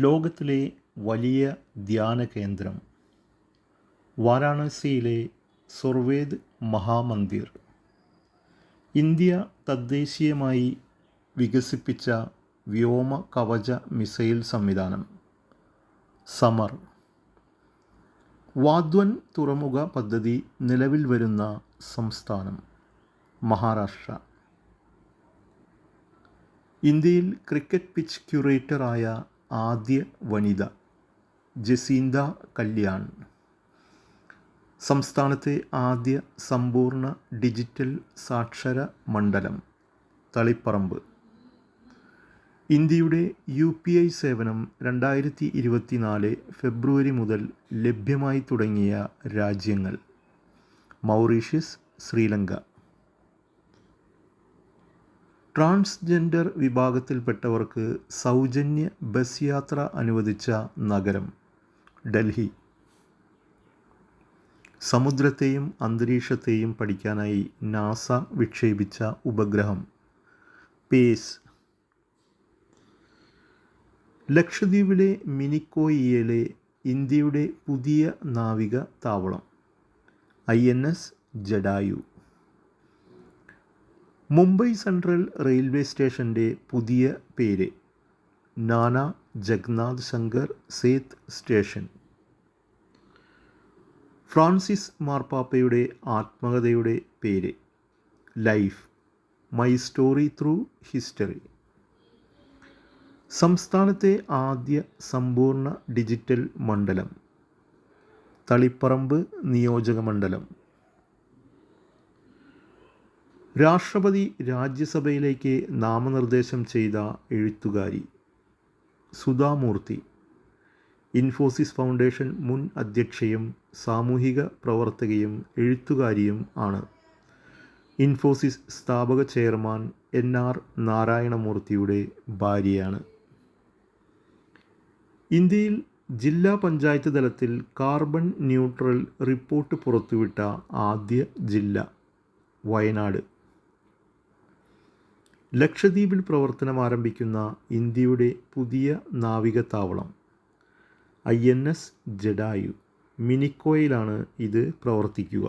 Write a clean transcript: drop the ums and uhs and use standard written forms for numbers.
ലോകത്തിലെ വലിയ ധ്യാന കേന്ദ്രം വാരാണസിയിലെ സുർവേദ് മഹാമന്ദിർ. ഇന്ത്യ തദ്ദേശീയമായി വികസിപ്പിച്ച വ്യോമ കവച മിസൈൽ സംവിധാനം സമർ. വാധ്വൻ തുറമുഖ പദ്ധതി നിലവിൽ വരുന്ന സംസ്ഥാനം മഹാരാഷ്ട്ര. ഇന്ത്യയിൽ ക്രിക്കറ്റ് പിച്ച് ക്യൂറേറ്ററായ ആദ്യ വനിത ജസീന്ത കല്യാൺ. സംസ്ഥാനത്തെ ആദ്യ സമ്പൂർണ്ണ ഡിജിറ്റൽ സാക്ഷര മണ്ഡലം തളിപ്പറമ്പ്. ഇന്ത്യയുടെ UPI സേവനം 2024 ഫെബ്രുവരി മുതൽ ലഭ്യമായി തുടങ്ങിയ രാജ്യങ്ങൾ മൗറീഷ്യസ്, ശ്രീലങ്ക. ട്രാൻസ്ജെൻഡർ വിഭാഗത്തിൽപ്പെട്ടവർക്ക് സൗജന്യ ബസ് യാത്ര അനുവദിച്ച നഗരം ഡൽഹി. സമുദ്രത്തെയും അന്തരീക്ഷത്തെയും പഠിക്കാനായി നാസ വിക്ഷേപിച്ച ഉപഗ്രഹം പേസ്. ലക്ഷദ്വീപിലെ മിനിക്കോയിയിലെ ഇന്ത്യയുടെ പുതിയ നാവിക താവളം INS Jatayu. Mumbai central railway സ്റ്റേഷൻ്റെ പുതിയ പേര് നാനാ ജഗ്നാഥ് ശങ്കർ സേത്ത് സ്റ്റേഷൻ. ഫ്രാൻസിസ് മാർപ്പാപ്പയുടെ ആത്മകഥയുടെ പേര് life, my story through history. സംസ്ഥാനത്തെ ആദ്യ സമ്പൂർണ്ണ ഡിജിറ്റൽ മണ്ഡലം തളിപ്പറമ്പ് നിയോജക മണ്ഡലം. രാഷ്ട്രപതി രാജ്യസഭയിലേക്ക് നാമനിർദ്ദേശം ചെയ്ത എഴുത്തുകാരി സുധാമൂർത്തി. ഇൻഫോസിസ് ഫൗണ്ടേഷൻ മുൻ അധ്യക്ഷയും സാമൂഹിക പ്രവർത്തകയും എഴുത്തുകാരിയും ആണ്. ഇൻഫോസിസ് സ്ഥാപക ചെയർമാൻ NR നാരായണമൂർത്തിയുടെ ഭാര്യയാണ്. ഇന്ത്യയിൽ ജില്ലാ പഞ്ചായത്ത് തലത്തിൽ കാർബൺ ന്യൂട്രൽ റിപ്പോർട്ട് പുറത്തുവിട്ട ആദ്യ ജില്ല വയനാട്. ലക്ഷദ്വീപിൽ പ്രവർത്തനം ആരംഭിക്കുന്ന ഇന്ത്യയുടെ പുതിയ നാവികത്താവളം INS ജഡായു. മിനിക്കോയിലാണ് ഇത് പ്രവർത്തിക്കുക.